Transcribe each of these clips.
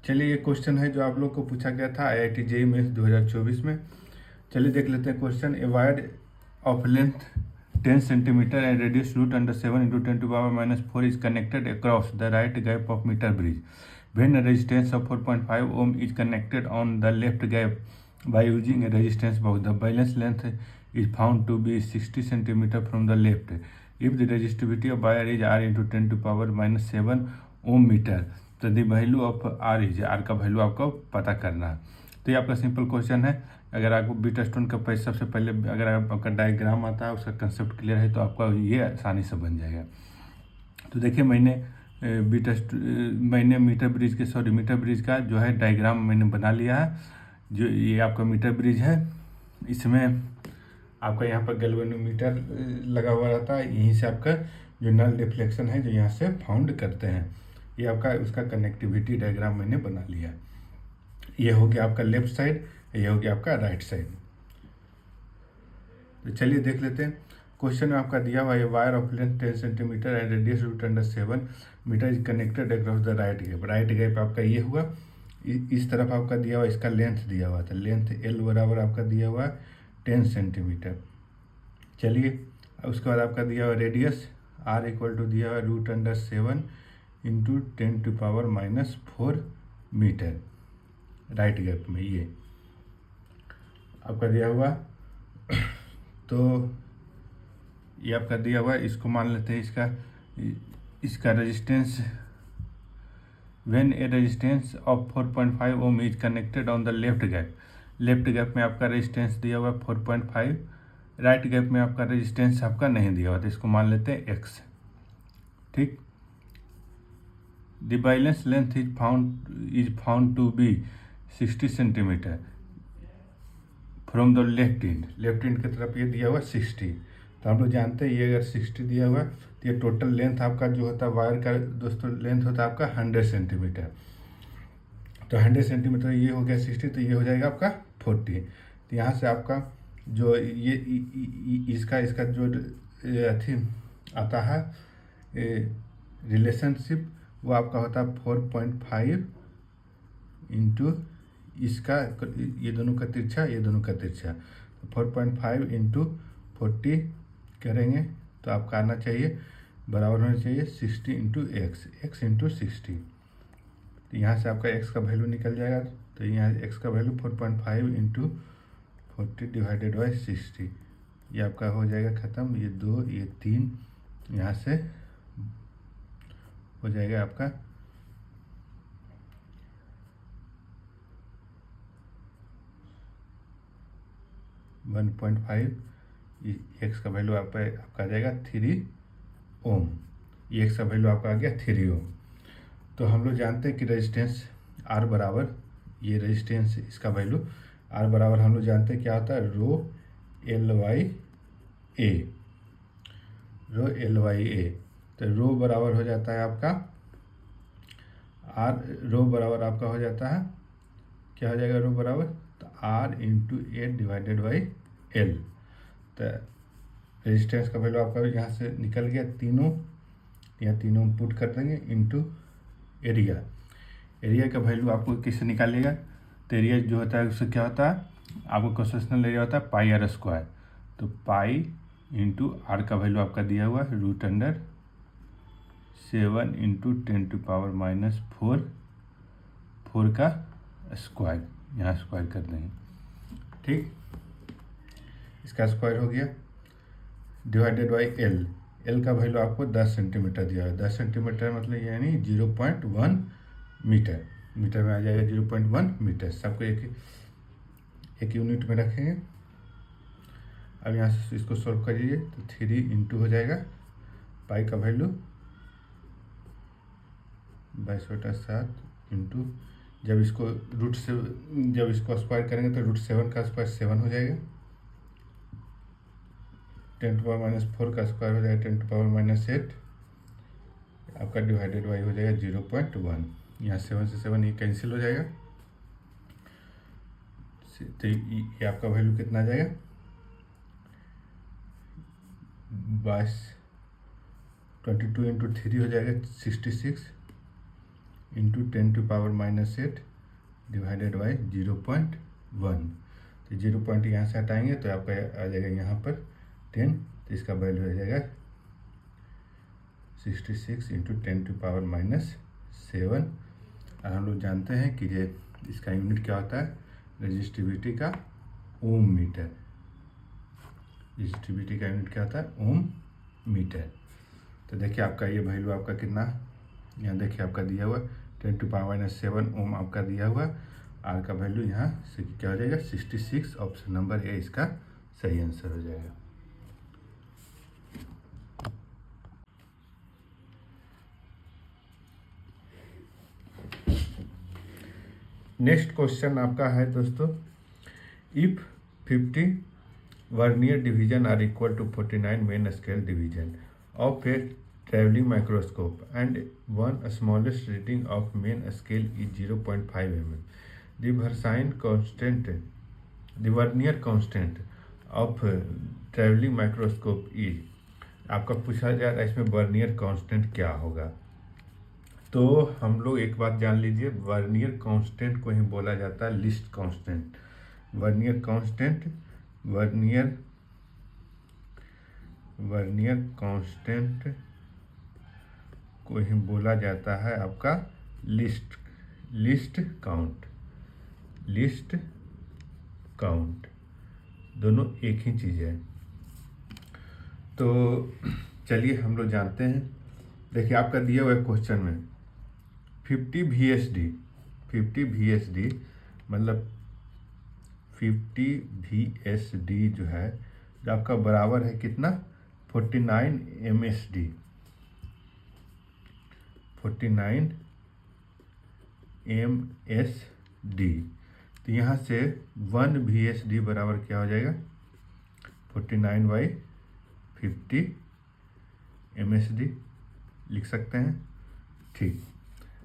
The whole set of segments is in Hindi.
चलिए, ये क्वेश्चन है जो आप लोग को पूछा गया था IIT JEE मेंस 2024 में। चलिए देख लेते हैं question. A wire of length 10 centimetre and radius root under 7 into 10⁻⁴ is connected across the right gap of metre bridge when a resistance of 4.5 ohm is connected on the left gap by using a resistance box. The balance length is found to be 60 cm from the left. If the resistivity of wire is R into 10⁻⁷ ohm meter, तो the value of R is R का वैल्यू आपको पता करना है। तो ये आपका सिंपल क्वेश्चन है। अगर आपको बीटा स्टोन का पैसा सबसे पहले अगर आपका डायग्राम आता है, उसका कंसेप्ट क्लियर है, तो आपका ये आसानी से बन जाएगा। तो देखिए मैंने मीटर ब्रिज का जो है डायग्राम मैंने बना लिया है। जो ये आपका मीटर ब्रिज है, इसमें आपका यहाँ पर गैल्वेनोमीटर लगा हुआ रहता है। यहीं से आपका जो नल डिफ्लेक्शन है जो यहाँ से फाउंड करते हैं, ये आपका उसका कनेक्टिविटी डायग्राम मैंने बना लिया। ये हो गया आपका लेफ्ट साइड, ये हो गया आपका राइट साइड। तो चलिए देख लेते हैं। क्वेश्चन में आपका दिया हुआ है wire of length 10 centimetre and radius root under 7 metre is connected across the right gap. Right gap आपका ये हुआ, इस तरफ आपका दिया हुआ, इसका लेंथ दिया हुआ था, लेंथ L बराबर आपका दिया हुआ 10 सेंटीमीटर। चलिए उसके बाद आपका दिया हुआ रेडियस R इक्वल टू दिया हुआ root under 7 into 10⁻⁴ metre right gap में, ये आपका दिया हुआ। तो ये आपका दिया हुआ, इसको मान लेते हैं इसका resistance. When a resistance of 4.5 ohm is connected on the left gap में आपका रेजिस्टेंस दिया हुआ 4.5, राइट गैप में आपका रेजिस्टेंस आपका नहीं दिया हुआ, तो इसको मान लेते हैं x। ठीक। The balance length is found to be 60 centimetre from the left end की तरफ ये दिया हुआ 60। तो हम लोग जानते हैं ये अगर 60 दिया हुआ तो ये टोटल लेंथ आपका जो होता है वायर का दोस्तों लेंथ होता है आपका 100 सेंटीमीटर। तो 100 सेंटीमीटर ये हो गया 60, तो ये हो जाएगा आपका 40। तो यहाँ से आपका जो ये इसका जो अथी आता है रिलेशनशिप, वो आपका होता है 4.5 इंटू इसका, ये दोनों का तिरछा, ये दोनों का तिरछा, तो 4.5 इंटू 40 करेंगे तो आपका आना चाहिए, बराबर होना चाहिए 60 इंटू एक्स इंटू 60। तो यहाँ से आपका x का वैल्यू निकल जाएगा। तो यहाँ x का वैल्यू 4.5 इंटू 40 डिवाइडेड बाई 60, ये आपका हो जाएगा ख़त्म। ये 2, ये 3, यहाँ से हो जाएगा आपका 1.5, x का वैल्यू आपका आ जाएगा 3 ओम। ये x का वैल्यू आपका आ गया 3 ओम। तो हम लोग जानते हैं कि रेजिस्टेंस R बराबर, ये रेजिस्टेंस इसका वैल्यू R बराबर हम लोग जानते हैं क्या होता है, ρ तो रो बराबर हो जाता है आपका रो बराबर आपका हो जाता है, क्या हो जाएगा रो बराबर, तो R into A divided by L। तो रेजिस्टेंस का वैल्यू आपका यहाँ से निकल गया, यहाँ तीनों पुट कर देंगे इंटू एरिया का वैल्यू आपको किससे निकालिएगा, तो एरिया जो होता है उससे क्या होता है, आपको क्वेश्चनल एरिया होता है πr²। तो पाई इंटू आर का वैल्यू आपका दिया हुआ है रूट अंडर 7 इंटू 10⁻⁴ का स्क्वायर, यहाँ स्क्वायर कर देंगे। ठीक, इसका स्क्वायर हो गया डिवाइडेड बाई एल का वैल्यू आपको 10 सेंटीमीटर दिया है। 10 सेंटीमीटर मतलब यानी 0.1 मीटर में आ जाएगा 0.1 मीटर। सबको एक यूनिट में रखेंगे। अब यहाँ से इसको सॉल्व करिए तो 3 इंटू हो जाएगा पाई का वैल्यू 22/7 इंटू, जब इसको स्क्वायर करेंगे तो √7 का स्क्वायर 7 हो जाएगा, 10⁻⁴ का स्क्वायर हो जाएगा 10⁻⁸, आपका डिवाइडेड बाई हो जाएगा 0.1। यहाँ 7 से 7 ये कैंसिल हो जाएगा, तो ये आपका वैल्यू कितना आ जाएगा 22 इंटू 3 हो जाएगा 66 इंटू 10⁻⁸ डिवाइडेड बाई 0.1। तो 0 पॉइंट यहाँ से हटाएंगे तो आपका आ जाएगा यहाँ पर 10, तो इसका वैल्यू हो जाएगा 66 इंटू 10⁻⁷। और हम लोग जानते हैं कि ये इसका यूनिट क्या होता है, रेजिस्टिविटी का ओम मीटर। रेजिस्टिविटी का यूनिट क्या होता है, ओम मीटर। तो देखिए आपका ये वैल्यू आपका कितना, यहाँ देखिए आपका दिया हुआ 10⁻⁷ ओम आपका दिया हुआ। आर का वैल्यू यहाँ से क्या हो जाएगा 66। ऑप्शन नंबर ए इसका सही आंसर हो जाएगा। नेक्स्ट क्वेश्चन आपका है दोस्तों, if 50 vernier division are equal to 49 main scale division of a traveling microscope and one smallest reading of main scale is 0.5 mm. The vernier constant of traveling microscope is, आपका पूछा जा रहा है इसमें वर्नियर कांस्टेंट क्या होगा। तो हम लोग एक बात जान लीजिए, वर्नियर कांस्टेंट को ही बोला जाता है लिस्ट कांस्टेंट। वर्नियर कांस्टेंट को ही बोला जाता है आपका लिस्ट काउंट, दोनों एक ही चीज़ है। तो चलिए हम लोग जानते हैं। देखिए आपका दिया हुआ क्वेश्चन में 50 VSD मतलब 50 VSD जो है जो आपका बराबर है कितना 49 MSD। 49 MSD। तो यहाँ से 1 VSD बराबर क्या हो जाएगा 49/50 MSD लिख सकते हैं। ठीक,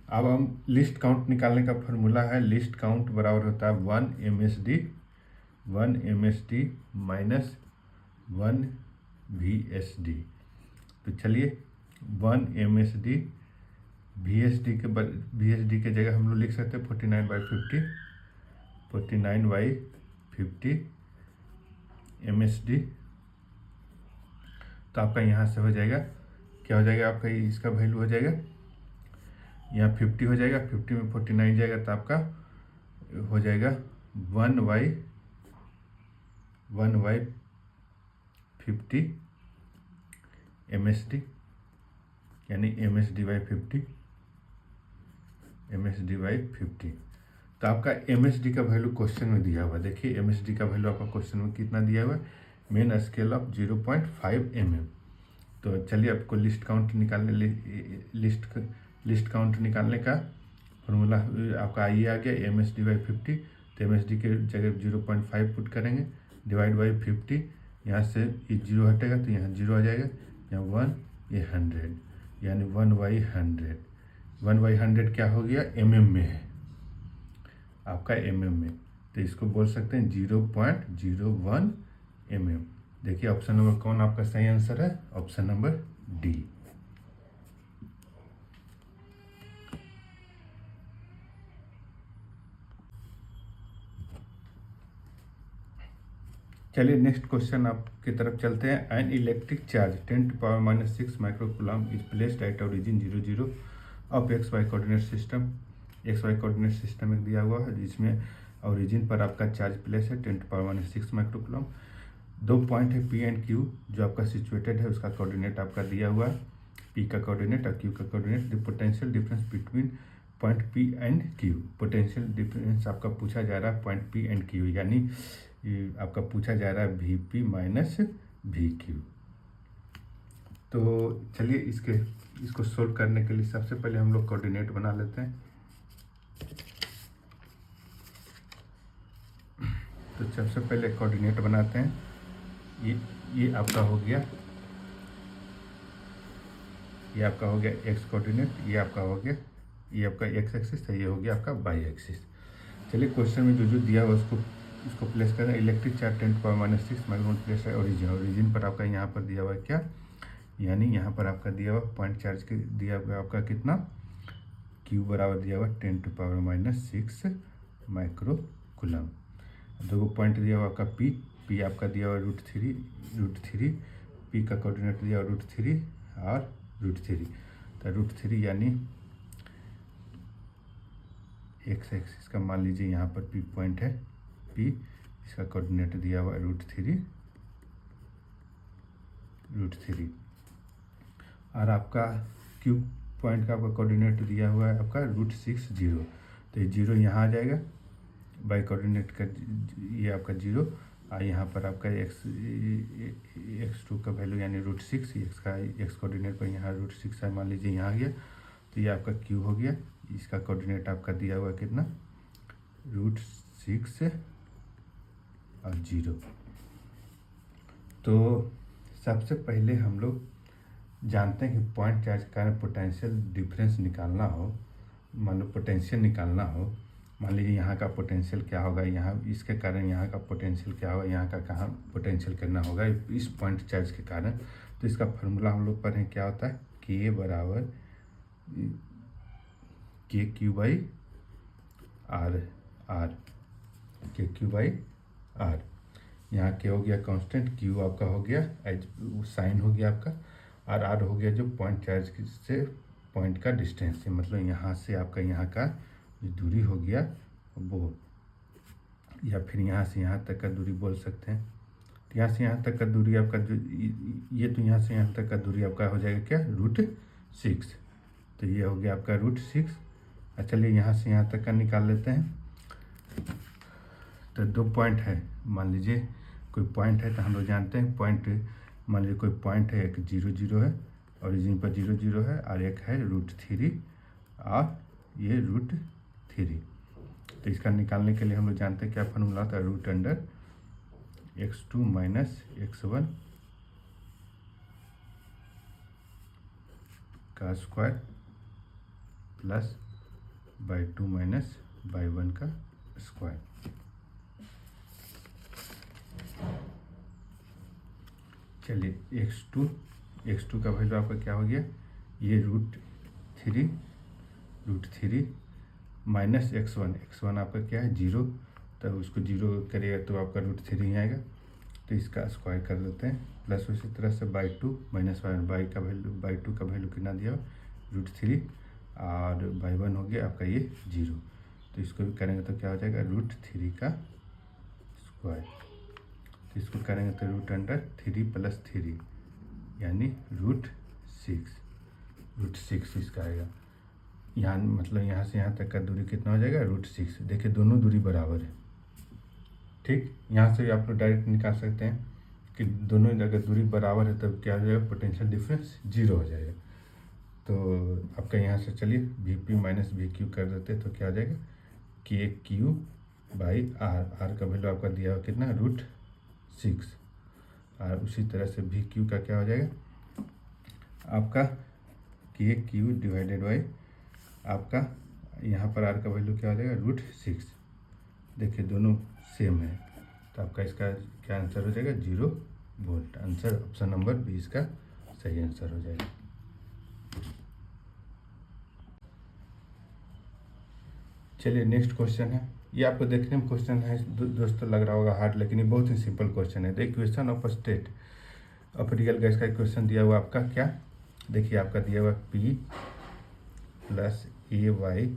अब हम लिस्ट काउंट निकालने का फॉर्मूला है, लिस्ट काउंट बराबर होता है 1 MSD माइनस 1 VSD। तो चलिए 1 MSD VSD के जगह हम लोग लिख सकते हैं 49/50 MSD। तो आपका यहाँ से हो जाएगा क्या हो जाएगा, आपका इसका वैल्यू हो जाएगा यहाँ 50 हो जाएगा, 50 में 49 जाएगा तो आपका हो जाएगा 1/50 MSD, यानी MSD/50। तो आपका MSD का वैल्यू क्वेश्चन में दिया हुआ, देखिए MSD का वैल्यू आपका क्वेश्चन में कितना दिया हुआ है, मेन स्केल ऑफ 0.5 mm। तो चलिए आपको लिस्ट काउंट निकालने का फॉर्मूला आपका आइए आ गया MSD/50। तो MSD के जगह 0.5 पुट करेंगे, डिवाइड बाई 50, यहाँ से ये 0 हटेगा तो यहाँ 0 आ जाएगा, यहाँ 1, ये 100, यानी 1/100। 1/100 क्या हो गया, mm में है आपका, mm में। तो इसको बोल सकते हैं 0.01 mm। देखिए ऑप्शन नंबर कौन आपका सही आंसर है, ऑप्शन नंबर डी। चलिए नेक्स्ट क्वेश्चन आपकी तरफ चलते हैं। An electric charge 10⁻⁻6 microcoulomb is placed at origin 0 of XY coordinate system. XY coordinate system एक दिया हुआ है जिसमें ओरिजिन पर आपका चार्ज प्लेस है 10⁻⁻6 माइक्रोकूलम। 2 पॉइंट है P एंड Q जो आपका सिचुएटेड है, उसका कोऑर्डिनेट आपका दिया हुआ है, P का कोऑर्डिनेट और Q का coordinate. The potential difference between point P and Q, potential difference आपका पूछा जा रहा है पॉइंट P एंड Q, यानी आपका पूछा जा रहा है VP माइनस VQ। तो चलिए इसको सोल्व करने के लिए सबसे पहले हम लोग कोऑर्डिनेट बना लेते हैं। तो सबसे पहले कोऑर्डिनेट बनाते हैं। ये आपका हो गया, ये आपका हो गया x कोऑर्डिनेट, ये आपका हो गया, ये आपका x एक्सिस है, ये हो गया आपका y एक्सिस। चलिए क्वेश्चन में जो दिया हुआ उसको प्लेस करें। इलेक्ट्रिक चार्ज 10⁻⁻6 माइक्रोकूलम प्लेस है ओरिजिन पर आपका यहाँ पर दिया हुआ है क्या, यानी यहाँ पर आपका दिया हुआ पॉइंट चार्ज के दिया हुआ आपका कितना Q बराबर दिया हुआ 10⁻⁻6 माइक्रोकूलम। दो पॉइंट दिया हुआ आपका P आपका दिया हुआ √3 P का कोऑर्डिनेट दिया हुआ √3 और √3, तो √3 यानी x एक्सिस का मान लीजिए यहाँ पर P पॉइंट है, P इसका कोऑर्डिनेट दिया हुआ √3 और आपका Q पॉइंट का आपका कोऑर्डिनेट दिया हुआ है आपका √6 0, तो ये 0 यहाँ आ जाएगा, बाई कोऑर्डिनेट का ये आपका 0 और यहाँ पर आपका x2 का वैल्यू यानी √6, x कोऑर्डिनेट पर यहाँ √6 है, मान लीजिए यहाँ आ गया, तो ये आपका Q हो गया। इसका कोऑर्डिनेट आपका दिया हुआ कितना √6 और 0। तो सबसे पहले हम लोग जानते हैं कि पॉइंट चार्ज के कारण पोटेंशियल डिफरेंस निकालना हो, मान लो पोटेंशियल निकालना हो, मान लीजिए यहाँ का पोटेंशियल क्या होगा, यहाँ इसके कारण यहाँ का पोटेंशियल क्या होगा, यहाँ का कहाँ पोटेंशियल करना होगा इस पॉइंट चार्ज के कारण। तो इसका फार्मूला हम लोग पढ़ें क्या होता है, K बराबर KQ/R। यहाँ K हो गया कांस्टेंट, Q आपका हो गया साइन हो गया आपका, और R हो गया जो पॉइंट चार्ज से पॉइंट का डिस्टेंस है, मतलब यहाँ से आपका यहाँ का जो दूरी हो गया वो, या फिर यहाँ से यहाँ तक का दूरी बोल सकते हैं। तो यहाँ से यहाँ तक का दूरी आपका जो ये, तो यहाँ से यहाँ तक का दूरी आपका हो जाएगा क्या √6, तो ये हो गया आपका √6। चलिए यहाँ से यहाँ तक का निकाल लेते हैं। तो दो पॉइंट है, मान लीजिए कोई पॉइंट है, तो हम लोग जानते हैं पॉइंट, मान लीजिए कोई पॉइंट है, एक 0 0 है, ओरिजिन पर 0 0 है, और एक है √3 और ये √3। तो इसका निकालने के लिए हम लोग जानते हैं क्या फॉर्मूला होता है, √x2 - x1 का स्क्वायर प्लस /2 - /1 का स्क्वायर। चलिए x2 का वैल्यू आपका क्या हो गया, ये √3 माइनस x1 आपका क्या है 0, तो उसको 0 करिएगा तो आपका √3 ही आएगा, तो इसका स्क्वायर कर देते हैं, प्लस उसी तरह से /2 माइनस /2 का वैल्यू कितना दिया √3 और /1 हो गया आपका ये 0, तो इसको भी करेंगे तो क्या हो जाएगा √3 का स्क्वायर, तो इसको करेंगे तो √3 + 3 यानी √6 इसका आएगा। यहाँ मतलब यहाँ से यहाँ तक का दूरी कितना हो जाएगा √6। देखिए दोनों दूरी बराबर है, ठीक। यहाँ से आप लोग डायरेक्ट निकाल सकते हैं कि दोनों अगर दूरी बराबर है तब क्या हो जाएगा, पोटेंशियल डिफरेंस 0 हो जाएगा। तो आपका यहाँ से चलिए VP - VQ कर देते हैं, तो क्या हो जाएगा KQ/R का वैल्यू आपका दिया हुआ कितना √6, और उसी तरह से VQ का क्या हो जाएगा आपका KQ/ आपका यहाँ पर R का वैल्यू क्या हो जाएगा √6। देखिए दोनों सेम है, तो आपका इसका क्या आंसर हो जाएगा 0 volt. Answer option number B इसका सही आंसर हो जाएगा। चलिए नेक्स्ट क्वेश्चन है, ये आपको देखने में क्वेश्चन है दोस्तों लग रहा होगा हार्ड, लेकिन ये बहुत ही सिंपल क्वेश्चन है। The equation of state of real gas का इक्वेशन दिया हुआ आपका क्या, देखिए आपका दिया हुआ P + AY/V²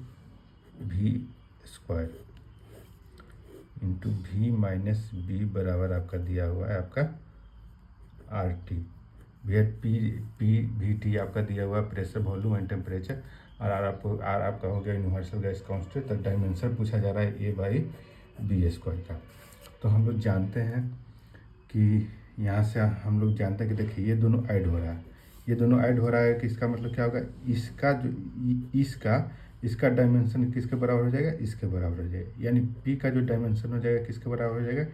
into V - B बराबर आपका दिया हुआ है आपका RT। भैया VT आपका दिया हुआ प्रेशर, वॉल्यूम एंड टेम्परेचर, और आर आपका हो गया यूनिवर्सल गैस कांस्टेंट, तक डायमेंशन पूछा जा रहा है A/B² का। तो हम लोग जानते हैं कि यहाँ से हम लोग जानते हैं कि देखिए ये दोनों ऐड हो रहा है, ये दोनों ऐड हो रहा है कि इसका मतलब क्या होगा, इसका जो इसका डायमेंशन किसके बराबर हो जाएगा, इसके बराबर हो जाएगा, यानी P का जो डायमेंशन हो जाएगा किसके बराबर हो जाएगा,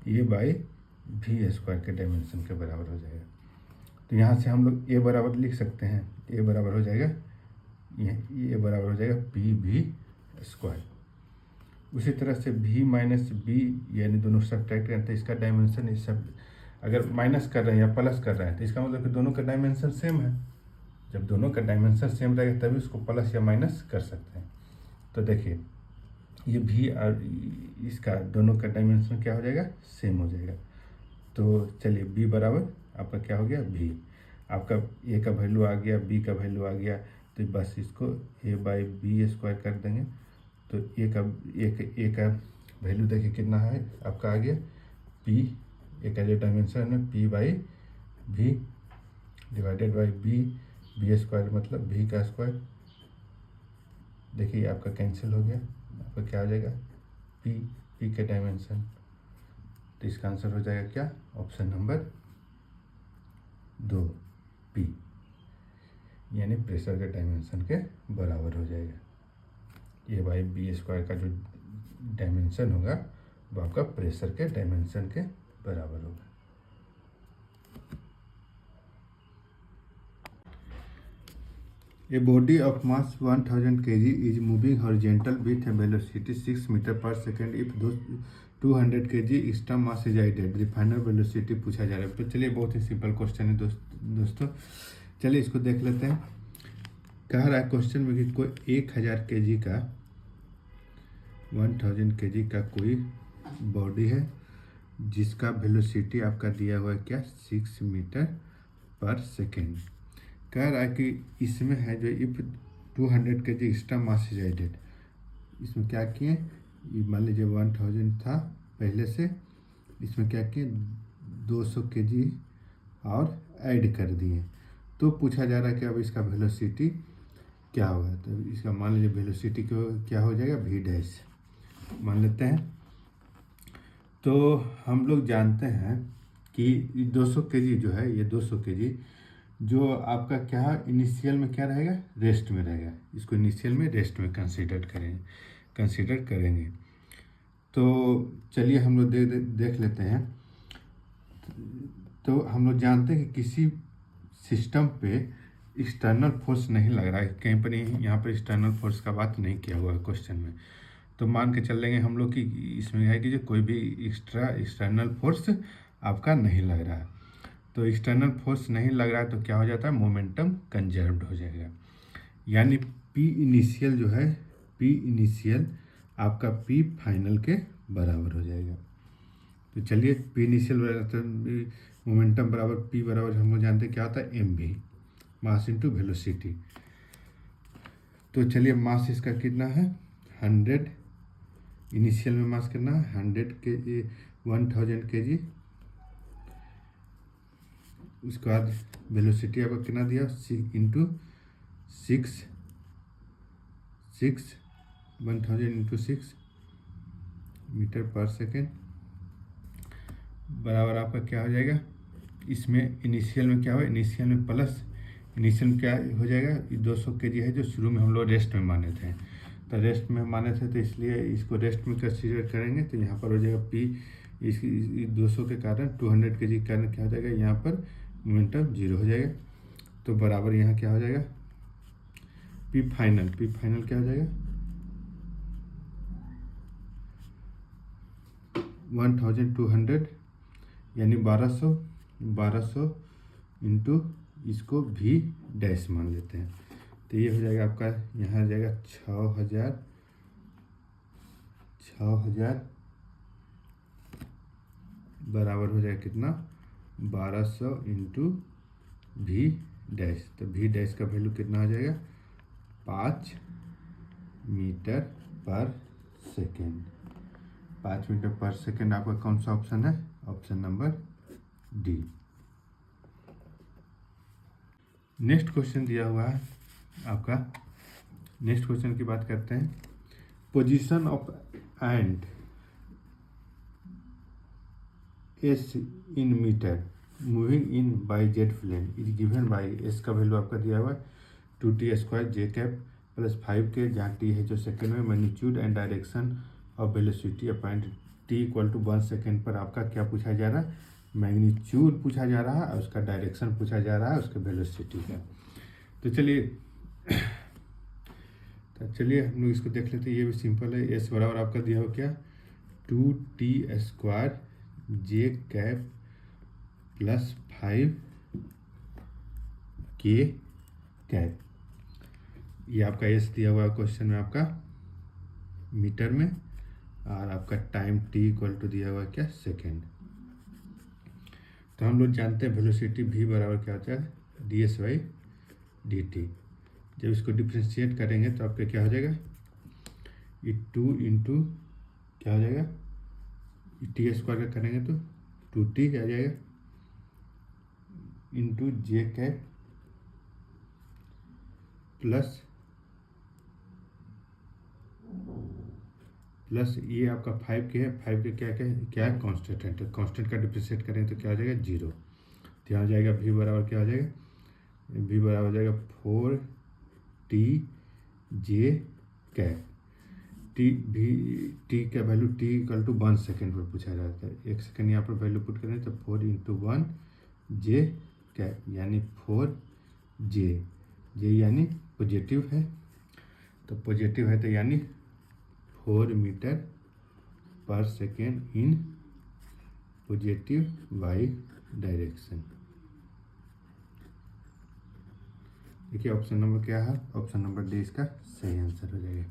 A/V² के डायमेंशन के बराबर हो जाएगा। तो यहाँ से हम लोग A बराबर लिख सकते हैं, A बराबर हो जाएगा ये बराबर हो जाएगा PV²। उसी तरह से V - B यानी दोनों सब्ट्रैक्ट करते हैं, तो इसका डायमेंशन इस सब अगर माइनस कर रहे हैं या प्लस कर रहे हैं तो इसका मतलब कि दोनों का डायमेंशन सेम है, जब दोनों का डायमेंशन सेम रहेगा तभी उसको प्लस या माइनस कर सकते हैं। तो देखिए ये भी और इसका दोनों का डायमेंशन क्या हो जाएगा, सेम हो जाएगा। तो चलिए बी बराबर आपका क्या हो गया, भी। आपका ए का वैल्यू आ गया, बी का वैल्यू आ गया, तो बस इसको ए बाई बी स्क्वायर कर देंगे। तो ए का वैल्यू देखिए कितना है आपका आ गया, पी। ए का जो डायमेंशन है पी बाई भी डिवाइडेड बाई बी स्क्वायर मतलब भी का स्क्वायर। देखिए आपका कैंसिल हो गया, आपका क्या हो जाएगा, पी के डायमेंशन। तो इसका आंसर हो जाएगा क्या, ऑप्शन नंबर 2 पी, यानी प्रेशर के डायमेंशन के बराबर हो जाएगा। ए बाई बी स्क्वायर का जो डायमेंशन होगा वो आपका प्रेशर के डायमेंशन के बराबर होगा। A body of mass 1000 kg is moving horizontal with a velocity 6 meter per second if those 200 kg extra mass is added, the final velocity पूछा जा रहा है। तो चलिए बहुत ही सिंपल क्वेश्चन है दोस्तों, चलिए इसको देख लेते हैं। कह रहा है क्वेश्चन में कि कोई 1000 kg का 1000 kg का कोई बॉडी है जिसका वेलोसिटी आपका दिया हुआ है क्या, 6 मीटर पर सेकेंड। कह रहा है कि इसमें है जो if 200 kg extra mass is added, इसमें क्या किए, मान लीजिए 1000 था पहले से, इसमें क्या किए 200 kg और ऐड कर दिए। तो पूछा जा रहा है कि अब इसका वेलोसिटी क्या होगा। तो इसका मान लीजिए वेलोसिटी को क्या हो जाएगा, भी डैश मान लेते हैं। तो हम लोग जानते हैं कि 200 kg जो है, ये 200 kg जो आपका क्या इनिशियल में क्या रहेगा, रेस्ट में रहेगा। इसको इनिशियल में रेस्ट में कंसीडर करेंगे। तो चलिए हम लोग देख लेते हैं। तो हम लोग जानते हैं कि किसी सिस्टम पे एक्सटर्नल फोर्स नहीं लग रहा है, कहीं पर यहाँ पर एक्सटर्नल फोर्स का बात नहीं किया हुआ है क्वेश्चन में। तो मान के चल लेंगे हम लोग कि इसमें है कि जो कोई भी एक्सटर्नल फोर्स आपका नहीं लग रहा है। तो एक्सटर्नल फोर्स नहीं लग रहा है तो क्या हो जाता है, मोमेंटम कंजर्व्ड हो जाएगा। यानी पी इनिशियल जो है, पी इनिशियल आपका पी फाइनल के बराबर हो जाएगा। तो चलिए पी इनिशियल मोमेंटम बराबर पी बराबर हम लोग जानते हैं क्या होता है, एम भी, मास इंटू वेलोसिटी। तो चलिए मास इसका कितना है, 100, इनिशियल में मास कितना है 100 के 1000 kg। उसके बाद वेलोसिटी आपका कितना दिया, 6 इंटू 6 1000 इंटू 6 मीटर पर सेकेंड बराबर आपका क्या हो जाएगा। इसमें इनिशियल में क्या हो, इनिशियल में प्लस, इनिशियल में क्या हो जाएगा, 200 kg है जो शुरू में हम लोग रेस्ट में माने थे। तो रेस्ट में माने थे तो इसलिए इसको रेस्ट में कंसीडर करेंगे। तो यहाँ पर हो जाएगा पी, इस 200 के कारण 200 kg के कारण क्या हो जाएगा, यहाँ पर मोमेंटम 0 हो जाएगा। तो बराबर यहाँ क्या हो जाएगा, पी फाइनल क्या हो जाएगा 1200 यानी 1200 इंटू इसको भी डैश मान लेते हैं। तो ये हो जाएगा आपका, यहाँ आ जाएगा 6000 बराबर हो जाएगा कितना, 1200 इंटू भी डैश। तो भी डैश का वैल्यू कितना हो जाएगा, 5 मीटर पर सेकेंड। 5 मीटर पर सेकेंड आपका कौन सा ऑप्शन है, option number D. Next question दिया हुआ है आपका, नेक्स्ट क्वेश्चन की बात करते हैं। Position of end S in metre moving in by jet plane is given by, S का वैल्यू आपका दिया हुआ है 2t² जे कैप प्लस 5k, जहाँ टी है जो सेकेंड में, magnitude and direction of velocity at point t equal to 1 second पर आपका क्या पूछा जा रहा है, मैग्नीट्यूड पूछा जा रहा है और उसका डायरेक्शन पूछा जा रहा है उसके वेलोसिटी का। तो चलिए हम लोग इसको देख लेते हैं, ये भी सिंपल है। एस बराबर आपका दिया हो क्या, 2t² जे कैप प्लस 5k, कैप। ये आपका एस दिया हुआ क्वेश्चन में आपका मीटर में, और आपका टाइम टी इक्वल टू दिया हुआ क्या, सेकेंड। तो हम लोग जानते हैं वेलोसिटी v बराबर क्या होता है, ds/dt। जब इसको डिफ्रेंशिएट करेंगे तो आपका क्या हो जाएगा, ये 2 इंटू क्या हो जाएगा, टी स्क्वायर का करेंगे तो 2t आ जाएगा इंटू जे कैप प्लस ये आपका 5 के है, 5 के क्या है कांस्टेंट है, तो कांस्टेंट का डिफ्रेंशिएट करेंगे तो क्या हो जाएगा, 0। तो यहाँ जाएगा v बराबर क्या हो जाएगा, v बराबर हो जाएगा 4t जे कैप। टी का value t equal to 1 second पर पूछा जाता है, 1 सेकेंड यहाँ पर वैल्यू पुट करें तो 4 इंटू 1 जे कैप, यानी 4 जे यानी पॉजिटिव है, तो पॉजिटिव है तो यानी 4 मीटर पर second in positive Y direction. देखिए ऑप्शन नंबर क्या है, ऑप्शन नंबर डी इसका सही आंसर हो जाएगा।